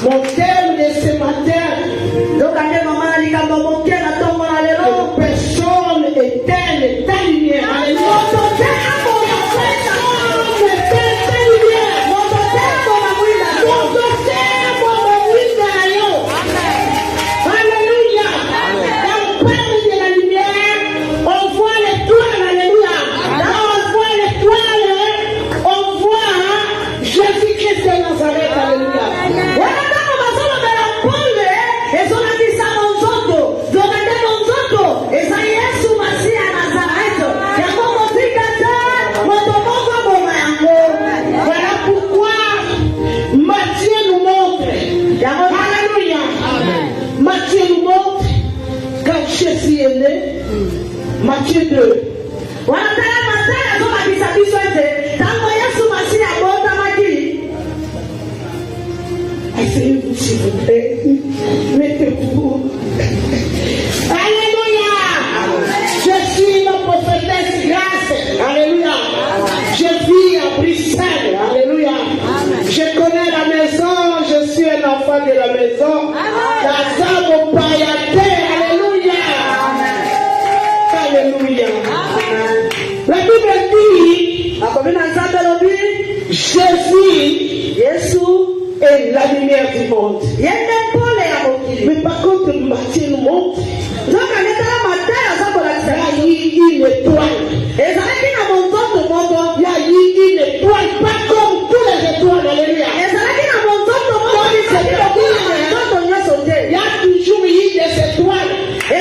Mon thème de ce matin, personne éteint ta lumière. Matthieu 2. Asseyez-vous s'il vous plaît. Mettez-vous. Alléluia. Je suis une prophétesse grâce. Alléluia. Je vis à Bruxelles. Alléluia. Je connais la maison. Je suis un enfant de la maison. La femme au pailladé. Alléluia. Alléluia. La Bible dit, Jésus est la lumière du monde. Mais par contre, Matthieu nous montre il y a une étoile. Il y a une étoile, pas comme tous les étoiles. Alléluia. Il y a toujours eu des étoiles. Il y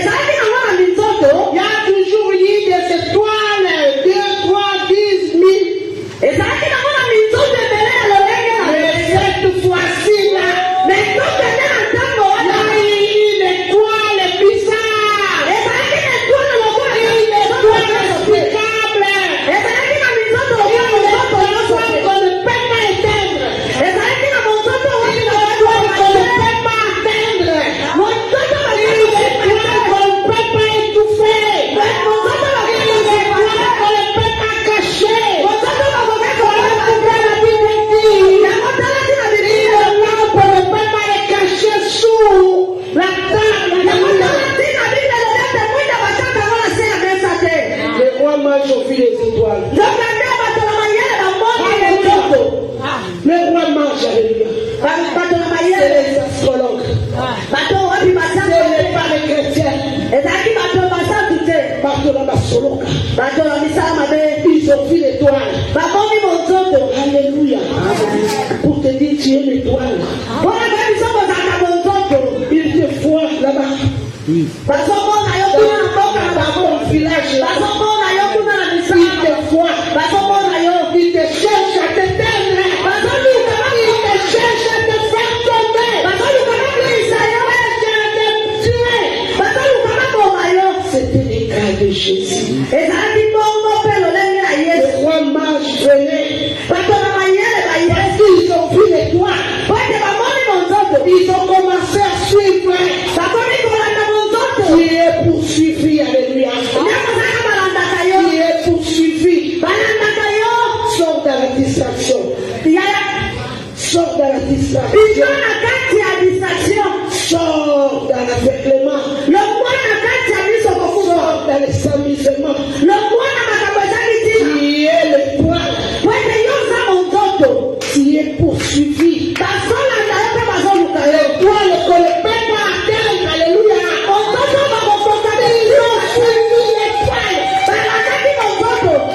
a toujours eu des étoiles, 2, 3, 10 000. Mais cette fois-ci là, il y a une étoile bizarre, une étoile inexplicable, qu'on ne peut pas éteindre, une étoile qu'on ne peut pas atteindre, une étoile qu'on ne peut pas étouffer, une étoile qu'on ne peut pas cacher. Mange au fil des étoiles. Le roi mange, alléluia. C'est les astrologues. Ce n'est pas les chrétiens. Ils ont vu l'étoile. Alléluia. Pour te dire, tu es l'étoile. Il te voit là-bas. Dans mon village là. Il te voit. Il te cherche à t'éteindre. Il te cherche à te faire tomber. C'était le cas de Jésus. Le roi mage venait. Ils ont vu l'étoile. Ils ont commencé à suivre. Qui est poursuivi, alléluia. Qui est poursuivi. Sors dans la distraction. Sors dans la distraction. Sors dans l'aveuglement. Sors dans les amusements. Qui est l'étoile. Qui est poursuivi. L'étoile qu'on ne peut pas atteindre, alléluia.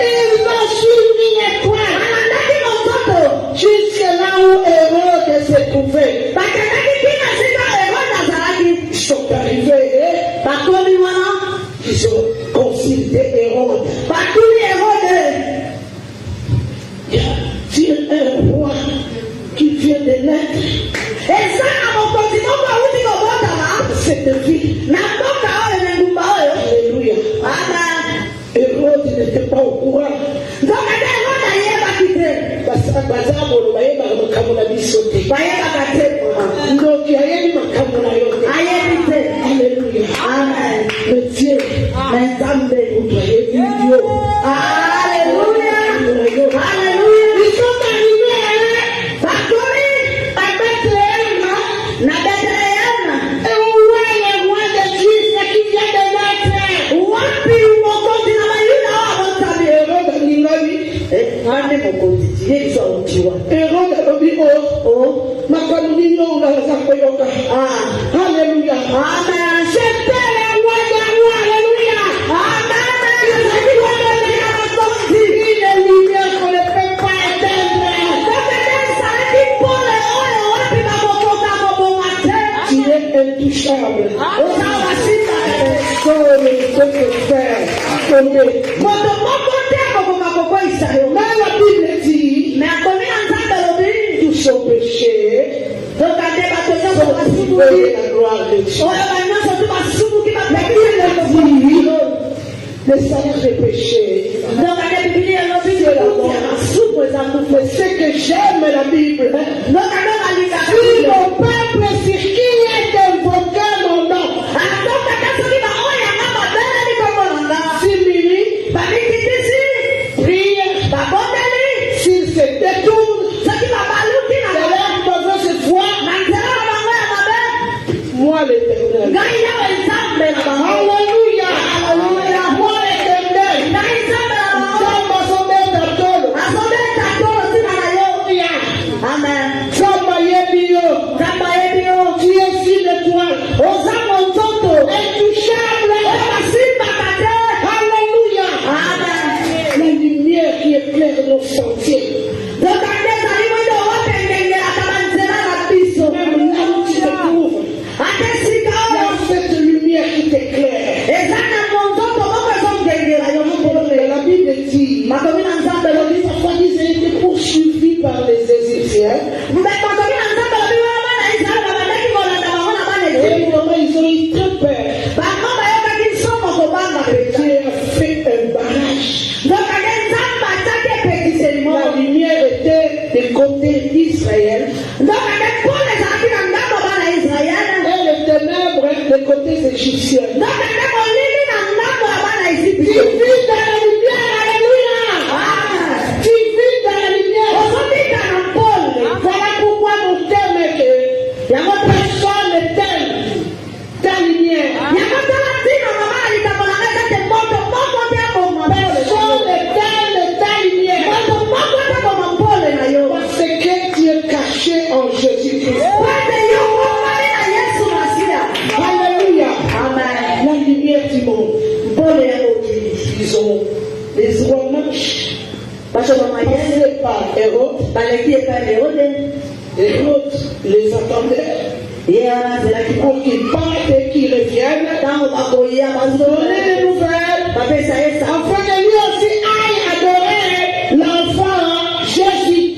Ils ont suivi l'étoile. Jusque là où Hérode se trouvait. Ils sont arrivés. Ils ont consulté Hérode. Il y a un roi qui vient de naître. Cette vie. Alléluia. Hérode n'était pas au courant. Donc il y a eu alléluia. Le Dieu. Vous voyez Dieu. Alléluia. Ils sont arrivés à Bethléem. Hérode a dit, oh, ma famille, on a alléluia. Amen. J'étais le roi des rois, alléluia. Amen. Une lumière qu'on ne peut pas éteindre. Tu es intouchable. Personne ne peut te faire tomber. Mais la Bible dit, tout son péché, la gloire de Dieu. La Bible dit, le salaire des péchés, c'est la mort. Mais ce que j'aime la Bible, si mon peuple sur qui est invoqué mon nom, s'il se détourne de leur mauvaise foi, moi l'Éternel. Alléluia. Moi l'Éternel. Amen. Tu es sur l'étoile. Intouchable. Alléluia. Amen. La lumière qui éclaire nos sentiers. Même là où tu te trouves, il y a cette lumière qui t'éclaire. La Bible dit, parfois ils ont été poursuivis par les Égyptiens. Et vraiment, ils ont eu très peur. Dieu a fait un barrage. La lumière était du côté d'Israël. Et les ténèbres des côtés égyptiens. Tu vis dans la lumière, alléluia. Tu vis dans la lumière. Voilà pourquoi mon thème est que personne n'éteint ta lumière. Personne n'éteint ta lumière. Parce que tu es caché en Jésus-Christ. Alléluia. La lumière du monde. Ils ont les rois marches. Passés par Hérode. Hérode les attendait. Pour qu'ils partent et qu'ils reviennent. Donner les nouvelles. Afin que lui aussi aille adorer l'enfant Jésus.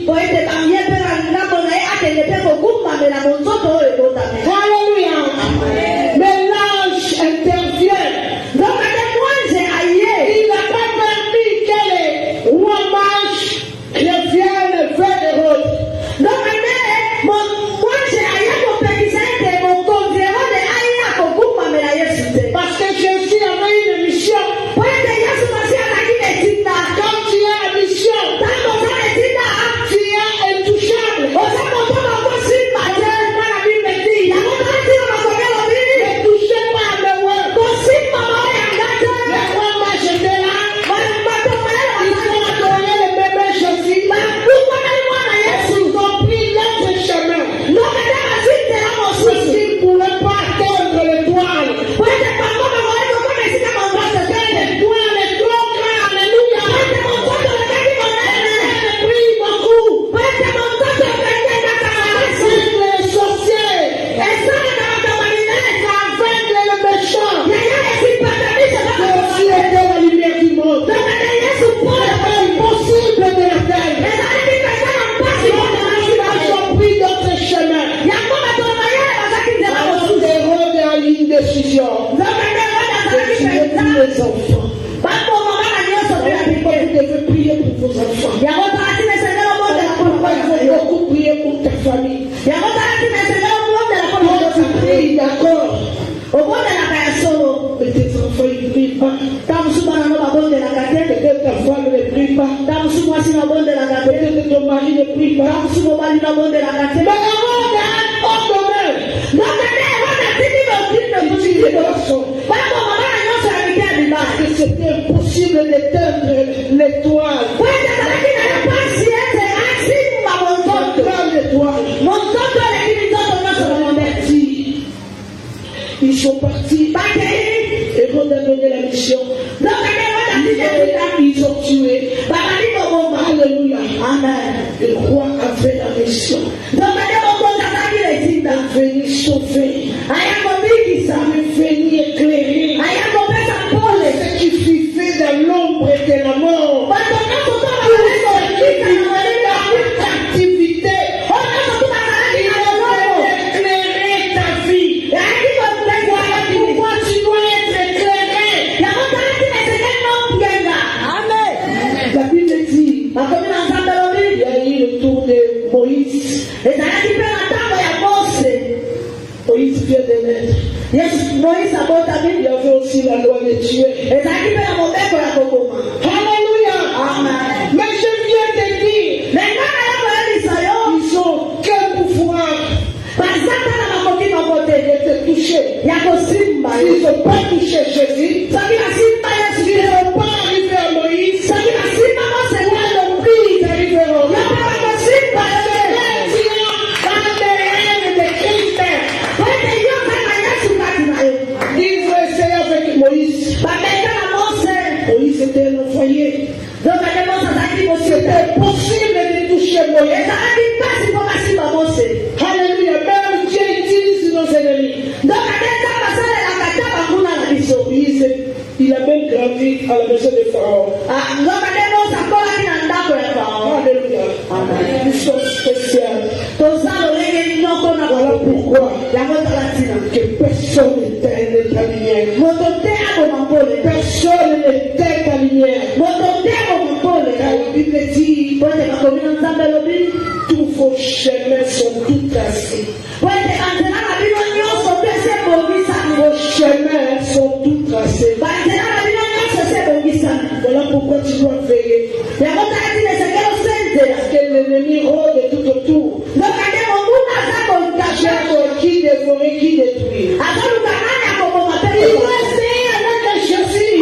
Alléluia. Mais l'ange intervient. Il n'a pas permis que les rois mages reviennent vers Hérode. Parce que Jésus avait une mission. Quand tu as une mission, tu es intouchable. Ne touchez pas à mes words. Les rois mages étaient là. Ils ont adoré le bébé Jésus. Ils ont pris l'autre chemin. Parce qu'ils ne pouvaient pas atteindre l'étoile. L'étoile est trop grande. Alléluia. Elle brille beaucoup. Aveugle les sorciers. Aveugle les méchants. Jésus était la lumière du monde. C'est impossible de l'atteindre. Ils ont pris d'autres chemins. Alors Hérode a eu une décision. De tuer tous les enfants. Pourquoi vous devez prier pour vos enfants? Pourquoi il faut beaucoup prier pour ta famille? Tu pries, d'accord. Mais tes enfants ils ne prient pas. Peut-être ta femme ne prie pas. Peut-être ton mari ne prie pas. Mais Hérode a ordonné. Tu es garçon. Parce que c'était impossible d'éteindre l'étoile. sont partis et vont donner la mission. Ils ont tué. Alléluia. Amen. Le roi a fait la mission. Venir sauver. Venir éclairer. Ce qui fut fait dans l'ombre et de la mort. Activité. Il va éclairer ta vie. Pourquoi tu dois être éclairé? La Bible dit, il y a eu le tour de Moïse. Moïse vient de naître. Il y avait aussi la loi de Dieu. Alléluia. Amen. Mais je viens de dire, ils ont aucun pouvoir de te toucher. Ils n'ont pas touché Jésus. Ils n'ont pas arrivé à Moïse. Ils arriveront. Ils vont essayer avec Moïse. Moïse était un envoyé. C'était impossible de toucher Moïse. Alléluia. Même Dieu utilise nos ennemis. Moïse, il a même gravi à la maison de Pharaon. Alléluia. Une chose spéciale. Voilà pourquoi que personne n'était ta lumière. Personne n'était ta lumière. Car la Bible dit, tous vos chemins sont tout tracés. Vos chemins sont tout tracés. Voilà pourquoi tu dois veiller. Parce que l'ennemi rôde tout autour. Qui dévorer, qui détruire. Il doit essayer avec Jésus.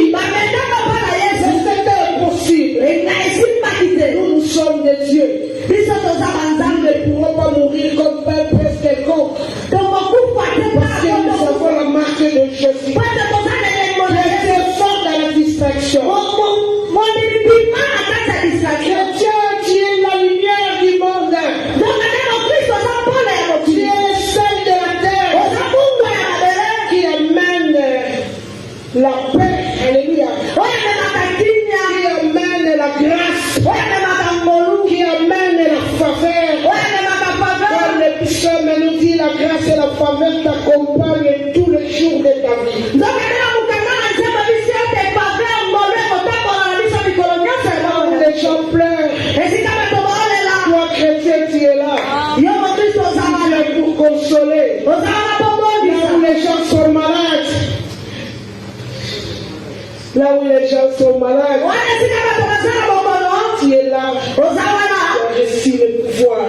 C'est impossible. Nous sommes des dieux. Nous ne pourrons pas mourir comme père presque quelconque. Parce que nous avons la marque de Jésus. Restez fort dans la distraction. Chrétien, tu es la lumière du monde. Tu es celle de la terre qui amène la paix. Alléluia. Qui amène la grâce. Qui amène la faveur. Comme le psaume nous dit, la grâce et la faveur t'accompagnent tous les jours de ta vie. Les gens pleurent. Toi, chrétien, tu es là. Tu es pour consoler. Là où les gens sont malades. Là où les gens sont malades. Tu es là. Tu as reçu le pouvoir.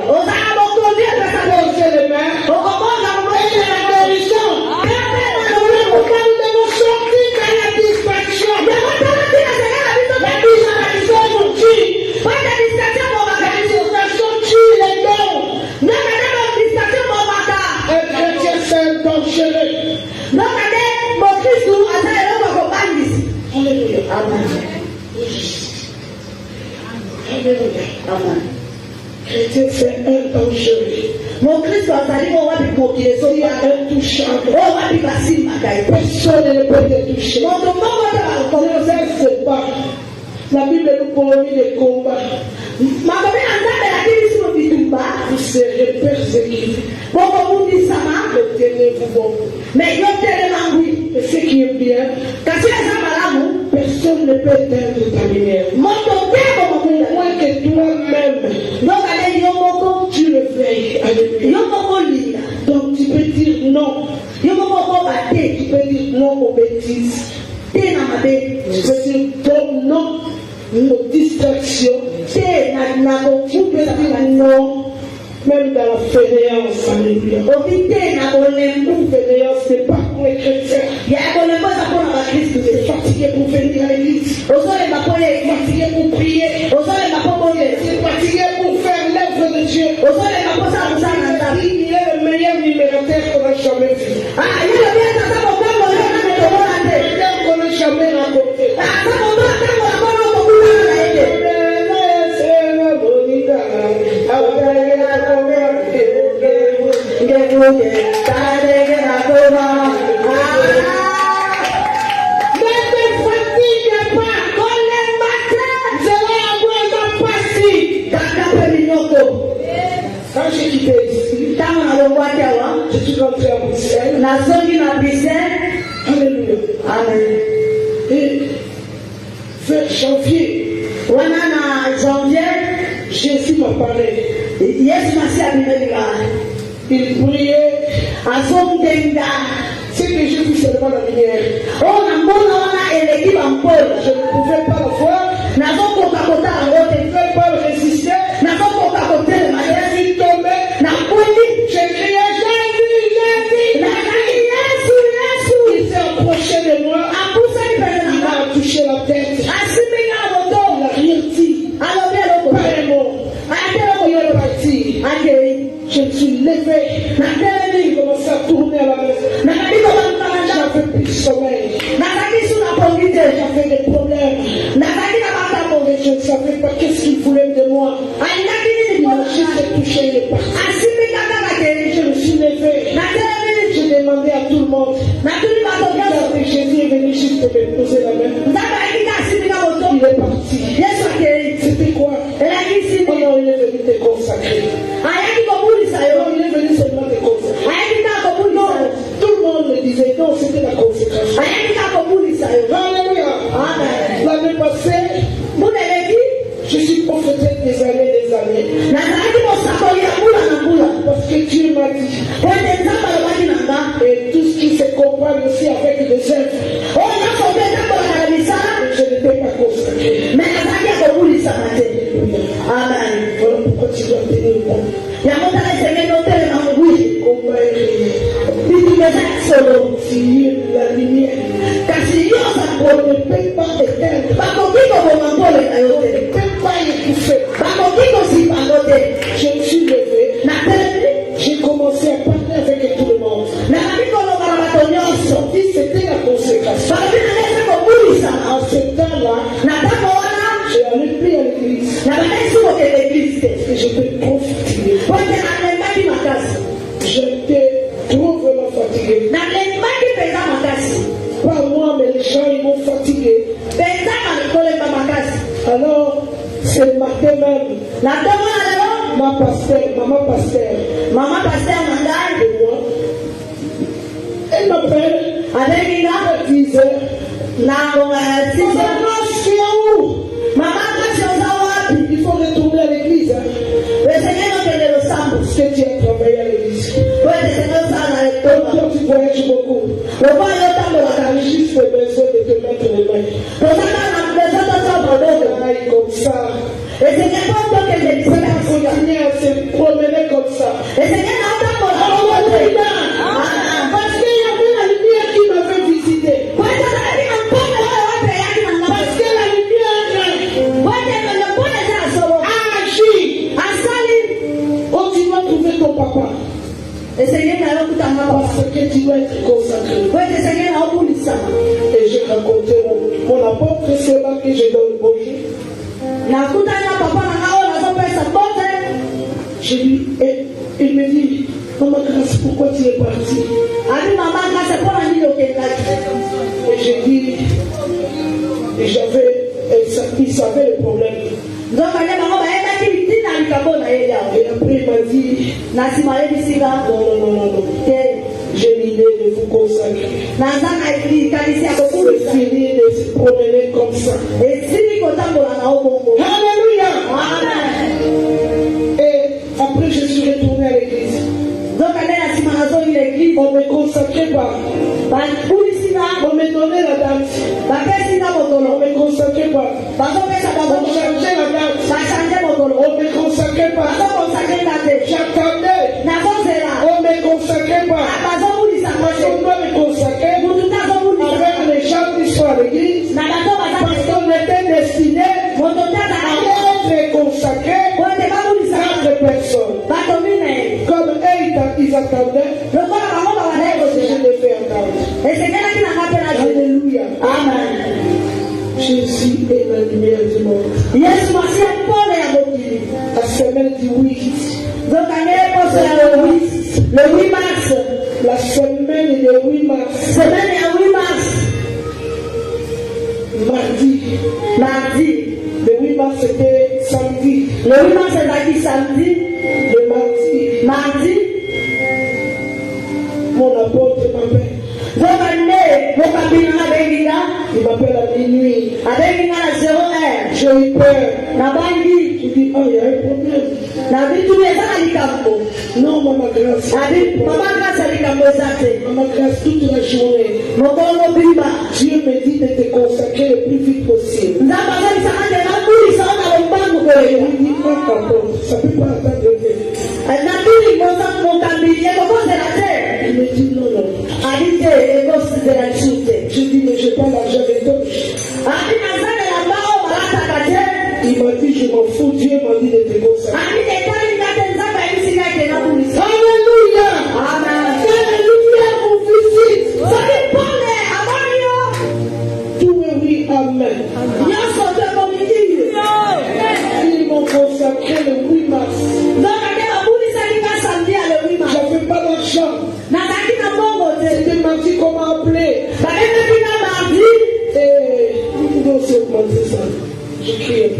Posez les mains. Et la guérison. Quand nous devons sortir de la distraction. La distraction nous tue. La distraction tue les dons. Un chrétien, c'est un dangereux. Alléluia. Amen. Alléluia. Amen. Chrétien, c'est un dangereux. Il y a un touchable. Personne ne peut te toucher. Ne cesse pas. La Bible nous promet des combats. Vous serez persécutés. Ne tenez-vous bon. Mais ce qui est bien, personne ne peut éteindre ta lumière. Moins que toi-même, tu le veilles. Alléluia. Donc tu peux dire non. Tu peux dire non aux bêtises. Tu peux dire non aux distractions. Tu peux dire non. Même dans la fainéance, alléluia. Fainéance, c'est pas pour les chrétiens. Tu es fatigué pour venir à l'église. Tu es fatigué pour prier. Tu es fatigué pour faire l'œuvre de Dieu. Il est le meilleur numérateur qu'on a jamais vu. Quand j'ai quitté ici, je suis rentré à Bruxelles. Alléluia. Amen. Et vers janvier, Jésus m'a parlé. Il priait. C'est que j'ai vu seulement la lumière. Je ne pouvais pas le voir. Je ne pouvais pas le résister. Je suis tombé. J'ai crié Jésus, Jésus. Il s'est approché de moi. Il m'a touché la tête. Il n'a rien dit. Pas un mot. Il est parti. Je me suis levé. Il commençait à tourner à la maison. J'avais plus de sommeil. J'avais des problèmes. Et je ne savais pas qu'est-ce qu'il voulait de moi. Il m'a juste touché, il est parti. Je me suis levé. J'ai demandé à tout le monde. Jésus est venu juste me poser la main. Il est parti. C'était quoi? Oh non, il est venu te consacrer. Non, il est venu seulement te consacrer. Non, tout le monde me disait non, c'était la consécration. Alléluia. L'année passée, je suis prophétique des années. Parce que Dieu m'a dit. Et tout ce qui se compare aussi avec des œuvres. Je n'étais pas consacré. Amen. Voilà pourquoi tu dois tenir bon. Combat est réel. Si la lumière, on ne peut pas éteindre. On ne peut pas étouffer. Je me suis levé. J'ai commencé à parler avec tout le monde. Si c'était la consécration. En ce temps-là, j'ai allé plus à l'église. Parce que j'étais trop fatigué. J'étais trop vraiment fatigué. Pas moi, mais les gens, ils m'ont fatigué. Alors, c'est le matin même. Maman pasteur, et moi, elle m'appelle à 10 heures. Maman, tu es où? Il faut retourner à l'église. Parce que tu as travaillé à l'église. Toi, tu voyages beaucoup. J'ai juste besoin de te mettre les mains. Aïe, comme ça. Ça continue à se promener comme ça. Parce qu'il y avait la lumière qui m'avait visité. Parce que la lumière agit. Oh, tu vas trouver ton papa. Parce que tu dois être consacré. Et j'ai rencontré mon apôtre, c'est là que je donne bonjour. Je lui, et il me dit, Maman Grâce, pourquoi tu es parti? Et j'ai dit, et il savait le problème. Et après il m'a dit, non. J'ai l'idée de vous consacrer. C'est fini de se promener comme ça. Alléluia. Et après je suis retourné à l'église. On me consacrait pas. On me donnait la date. On me consacrait pas. On changeait la date. On me consacrait pas. J'attendais. On me consacrait pas. Parce qu'on doit me consacrer avec les gens qui sont à l'église. Parce qu'on était destiné à être consacré à des personnes. Comme eux, ils attendaient. Je les fais entendre. Alléluia. Amen. Jésus est la lumière du monde. La semaine du 8. Le 8 mars. Le 8 mars c'est samedi. Le mardi. Mon apôtre m'appelle. Il m'appelle à minuit. J'ai eu peur. Je dis, oh, il y a un problème. Non, maman grâce. Maman grâce toute la journée. Dieu me dit de te consacrer le plus vite possible. Je lui dis, ça ne peut pas attendre. Il me dit, non, non. Je dis, mais je n'ai pas l'argent de toi. Il m'a dit, je m'en fous, Dieu m'a dit de te consacrer. Alléluia. Alléluia, mon fils. Tout est oui, amen. Ils m'ont consacré le 8 mars. J'avais pas d'argent. C'était mardi qu'on m'a appelé. Et non, c'est mardi ça. Je crie.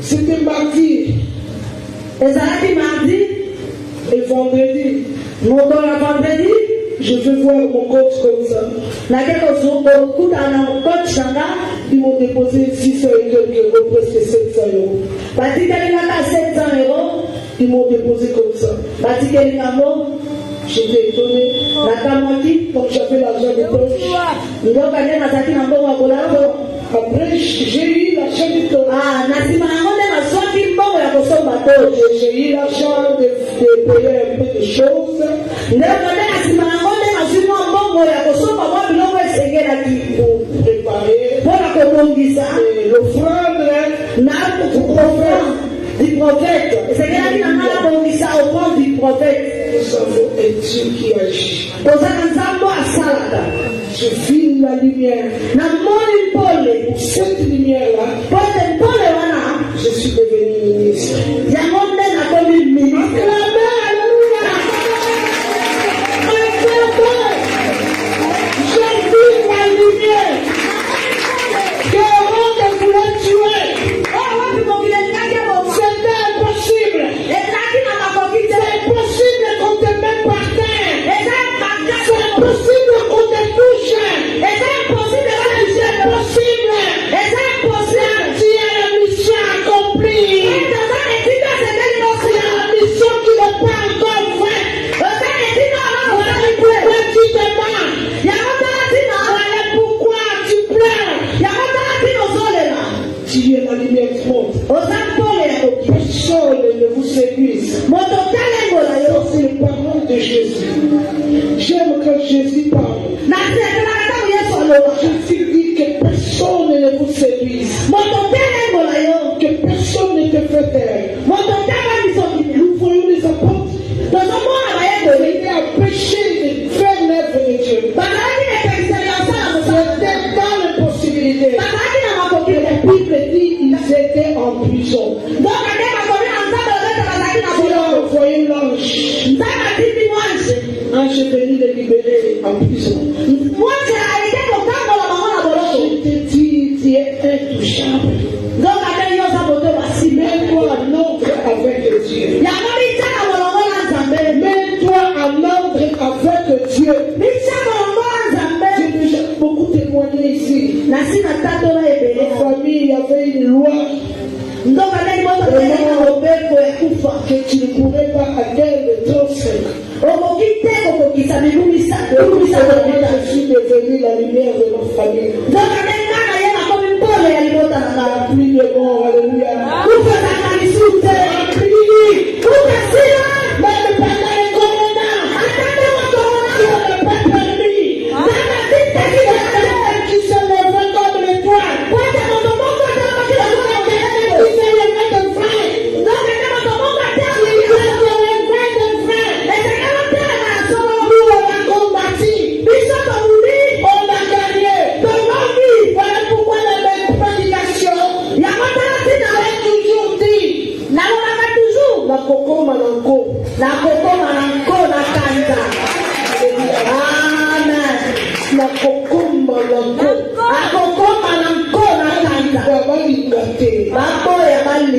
C'était mardi. Et vendredi. Je veux voir mon coach comme ça. Ils m'ont déposé 600 et quelques euros, presque 700 euros. Ils m'ont déposé comme ça. J'étais étonné. Donc j'avais l'argent de poche. Après, j'ai eu l'argent de poche. J'ai eu l'argent de payer un peu de choses. Pour préparer l'offrande du prophète. Nous avons un Dieu qui agit. Je file la lumière. Cette lumière-là, je suis devenu ministre. Personne ne vous séduise. C'est les paroles de Jésus. J'aime quand Jésus parle. Jésus dit que personne ne vous séduise. Que personne ne te fait taire. Nous voyons les apôtres. Ils étaient empêchés de faire l'œuvre de Dieu. C'était dans l'impossibilité. La Bible dit qu'ils étaient en prison. Il a envoyé l'ange. L'ange est venu les libérer en prison. Je te dis, tu es intouchable. Mets-toi en ordre avec Dieu. Mets-toi en ordre avec Dieu. J'ai déjà beaucoup témoigné ici. Ma famille avait une loi que tu ne pourrais pas atteindre 35. Je suis devenu la lumière de ma famille. Plus de mort, alléluia. Même pendant le corona, le peuple ennemi qui se lève comme l'étoile.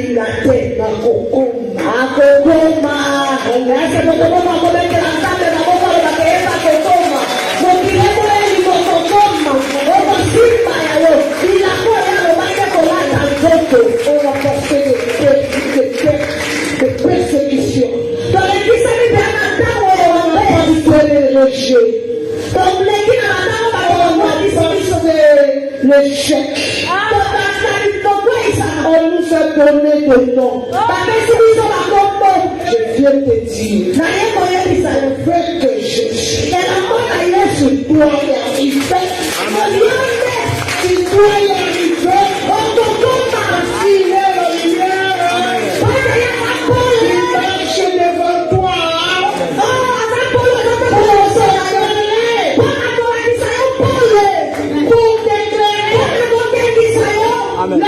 lingate na kokoma akokoma ngase kokoma kobekela nzambe na bokolo bakeyeba kokoma mokileko eli kokoma oba simba yayo bilako yalo bake kolata nzoto oba paseke de persécution tolekisa mipena ntango wawapasitele rejet toleki na matango bakowamwakisa biso l'échec. On nous a donné des noms. Je viens te dire, le fait que je suis, tu dois y arriver. Tu dois y arriver. Il est la lumière. Il marche devant toi. Amen.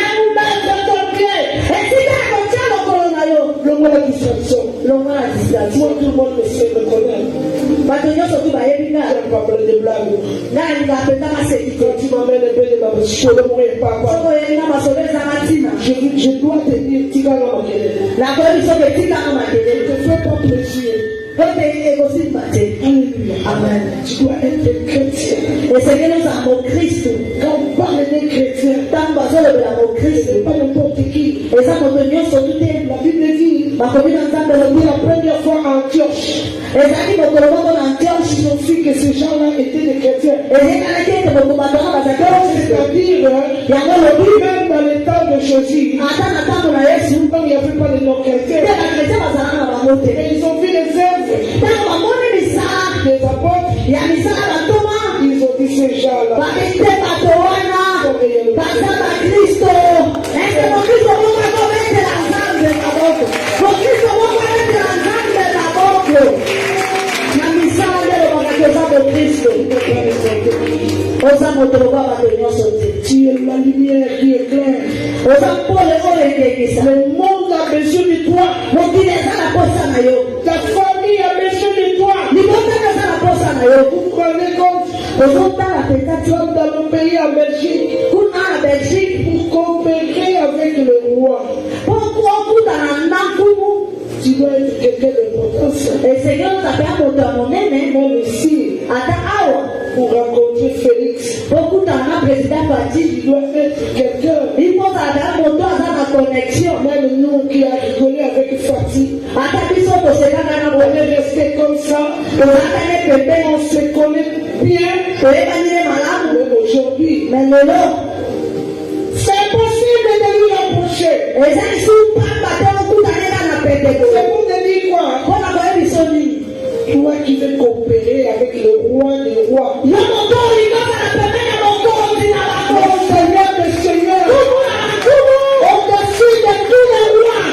La distraction, tout le monde me sait, me connaît. Tu n'as pas peur de blagues. Quand tu m'amènes un peu de ma je ne mourrai pas. Je dois te dire, Tika ne te fais pas plaisir. Amen. Tu dois être chrétien. Quand on parle des chrétiens, pas n'importe qui. La Bible dit, la première fois en Antioche, ils ont su que ces gens-là étaient des chrétiens. C'est-à-dire, même dans les temps de Jésus, quand il n'y avait pas de non-chrétiens, ils ont vu les œuvres des apôtres. Ils ont dit ces gens-là. Tu es la lumière qui éclaire. Le monde a besoin de toi. Ta famille a besoin de toi. Vous prenez compte. Comme dans le pays en Belgique, pour coopérer avec le roi, tu dois être quelqu'un de potentiel. Même ici, pour rencontrer Félix, tu dois être quelqu'un. Même nous qui avons rigolé avec Fatih, on est resté comme ça. On se connaît bien. Mais aujourd'hui, c'est impossible de lui approcher. C'est pour te dire quoi? Toi qui veux coopérer avec le roi des rois, le Seigneur des seigneurs, au-dessus de tous les rois,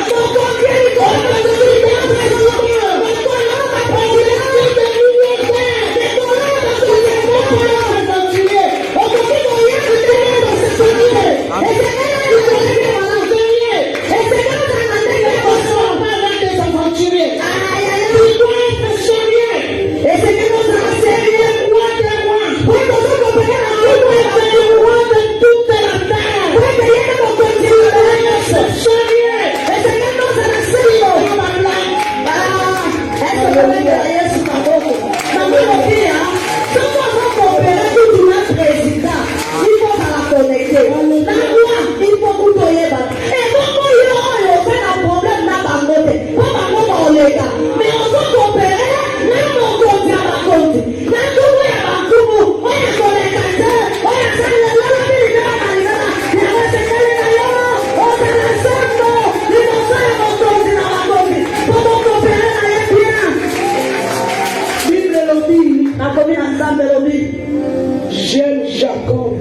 j'aime Jacob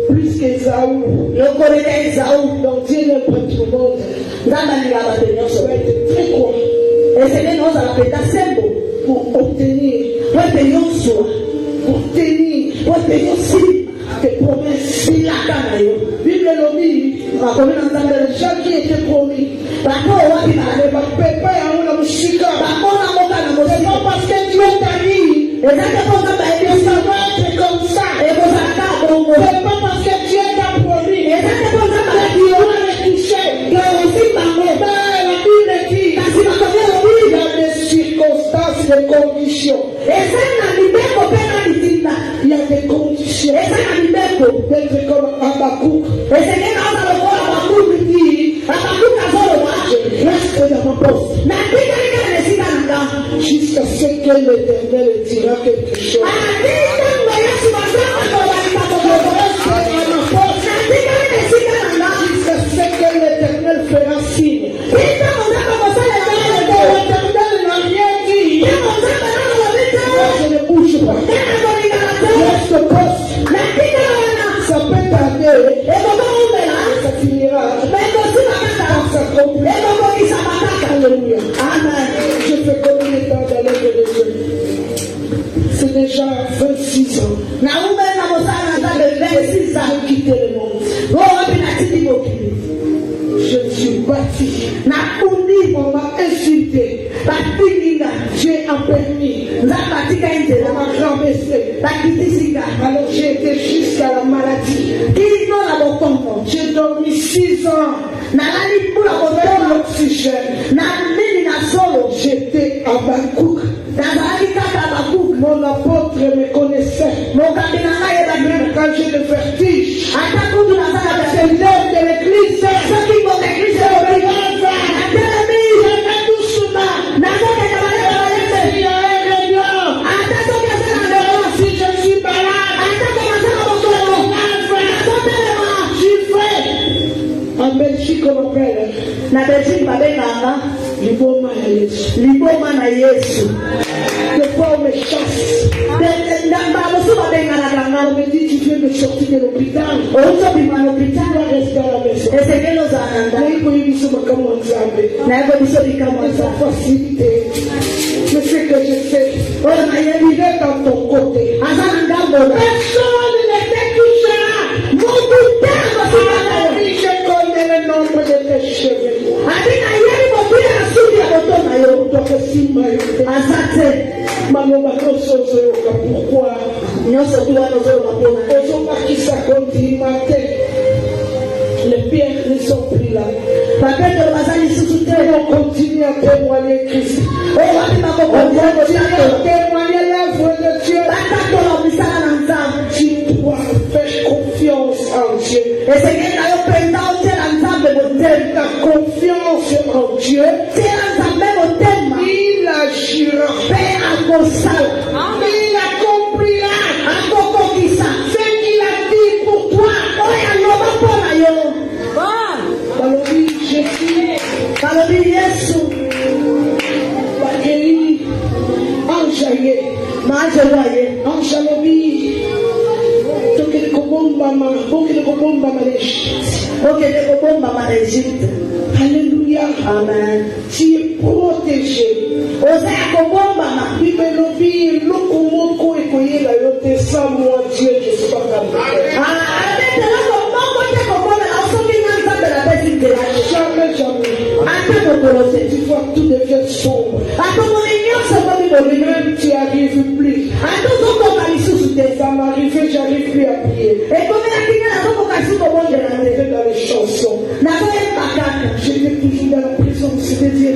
plus qu'Ésaü. Donc Dieu n'aime pas tout le monde. Tu dois être très quoi pour obtenir, tes promesses. Bible le dit, Jacques qui était promis. C'est pas parce que Dieu t'a dit que ça va être comme ça. C'est pas parce que Dieu t'a promis que tu auras les des conditions. Il y a des conditions d'être comme Habakkuk. Je reste dans mon poste jusqu'à ce que l'Éternel dira quelque chose. Jusqu'à ce que l'Éternel fera signe. L'Éternel n'a rien dit. Je ne bouge pas. Reste poste. Ça peut tarder. Ça finira. Ça s'accomplit. Alléluia. Amen. Je fais combien de temps dans l'œuvre de Dieu? C'est déjà 26 ans. J'ai quitté le monde. Je suis bâti. On m'a insulté. J'ai permis. On m'a rabaissé. Alors j'ai été jusqu'à la maladie. J'ai dormi 6 ans. Avec l'oxygène. J'étais à Bangkok. Mon apôtre me connaissait. Même quand j'ai le vertige, c'est l'heure de l'église. Si je suis malade, en Belgique, on m'appelle Liboma na Yesu. Des fois on me chasse. On me dit tu viens de sortir de l'hôpital. Tu dois rester à la maison. Ils ont facilité. Je sais que je sais. Il est dans ton côté. Personne ne te touchera. Je connais le nombre de tes cheveux. Pourquoi? Les pierres ne sont plus là. On continue à témoigner Christ. On continue à témoigner l'œuvre de Dieu. Tu dois faire confiance en Dieu. Ta confiance en Dieu, il agira. Il accomplira ce qu'il a dit pour toi. Balobi Jésus, Bageli, Anjaye, Anjalobi, Tokele Kobomba Malèche. Alléluia. Amen. Tu es protégé. Bibelobi, Lokomoko et Koyela Yote, sans moi, Dieu, je suis pas capable. Jamais. Tu vois, tout devient sombre. Même tu arrives plus. Ça m'arrivait, j'arrive plus à prier. J'arrivais dans les chansons. J'étais toujours dans la présence de Dieu.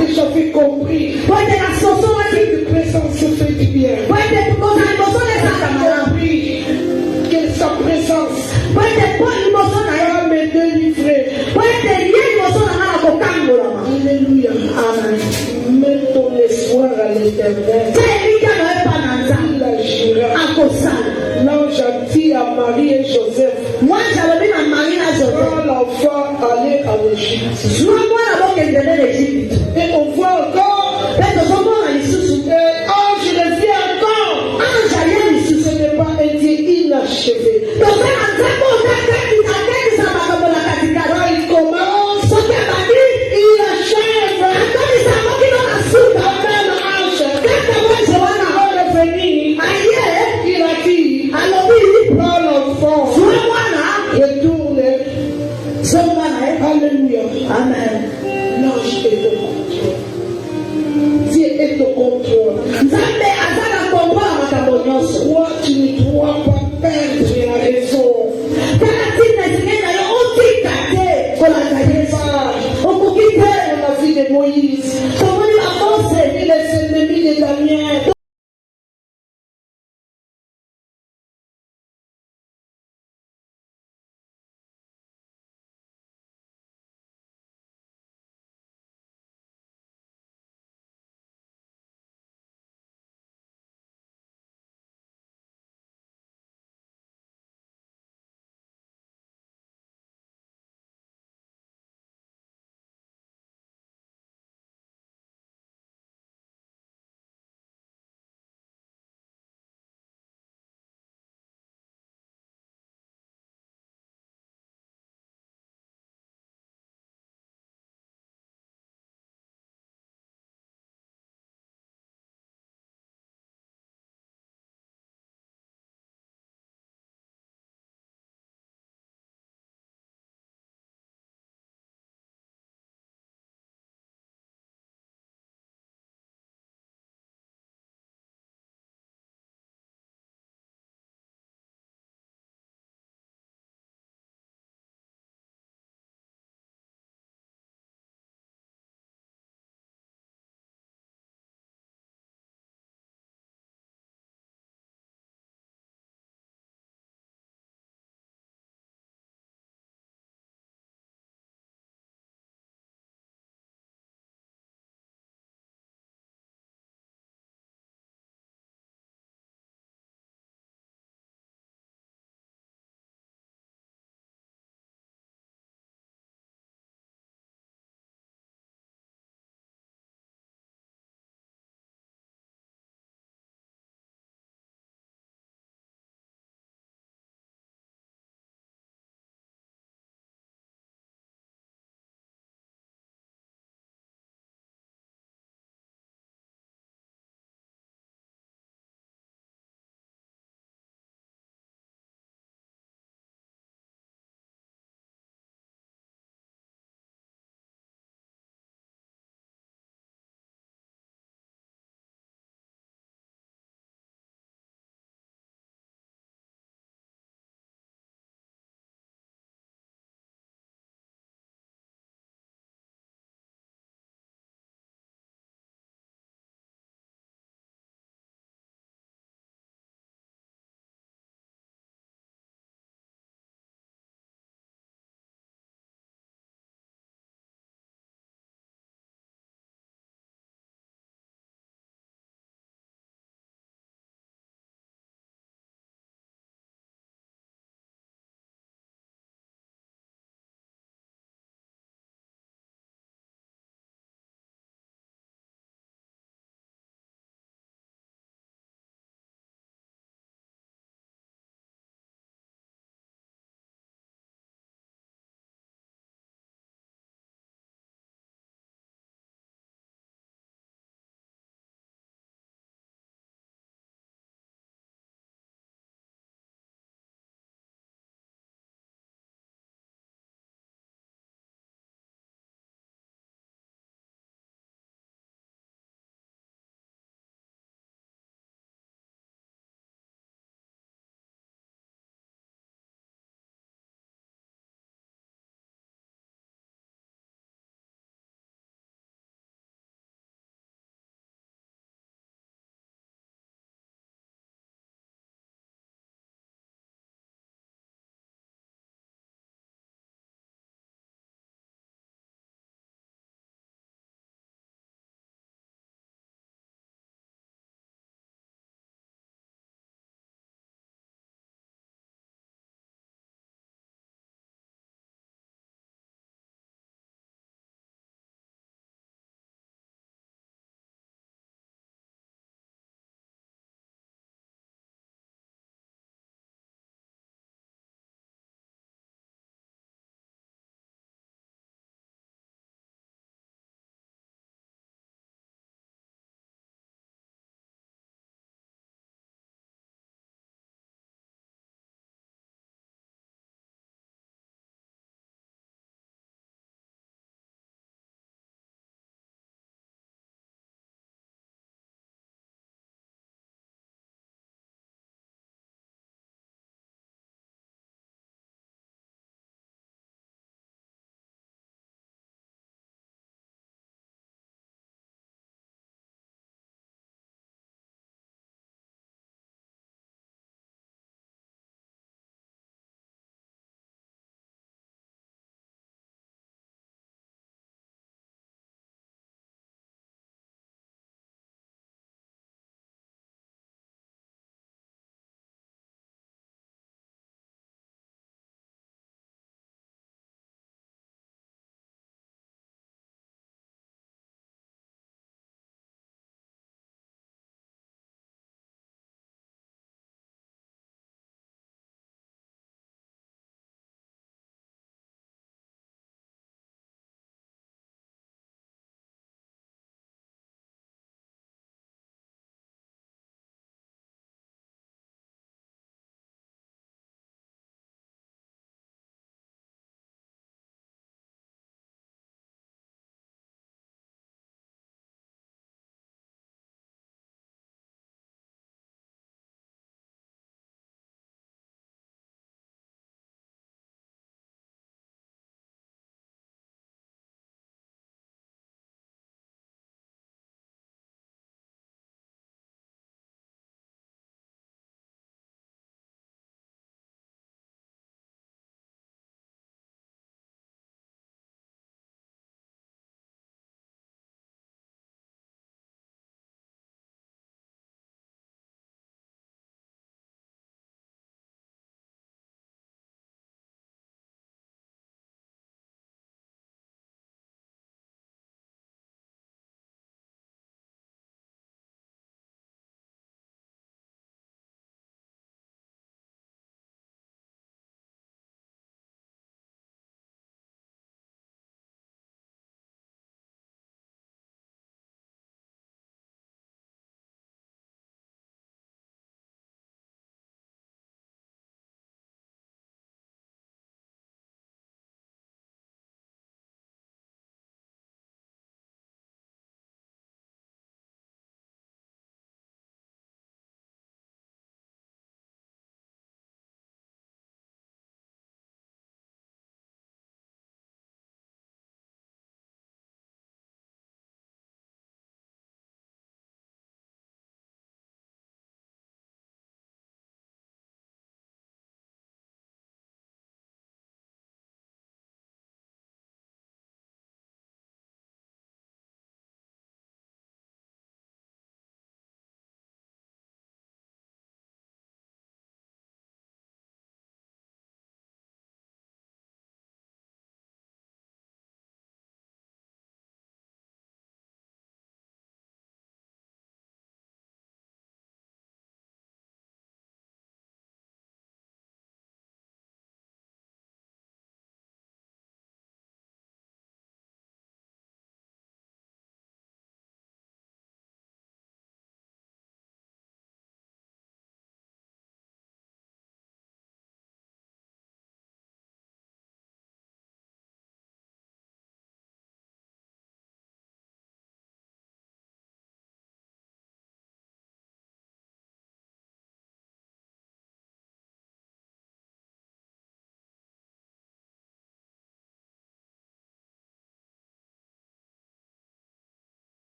Et j'avais compris que cette présence se fait du bien. J'avais compris que sa présence va me délivrer. Alléluia. Amen. Mets ton espoir à l'Éternel. Il agira. L'ange a dit à Marie et Joseph, quand l'enfant allait en Égypte. Et on voit encore, ange revient encore. Ce n'est pas un Dieu inachevé. Quand il commence, il achève. Appelle l'ange. Il a dit, prends l'enfant, retourne. Alléluia. Amen. L'ange est au contrôle. Dieu est au contrôle.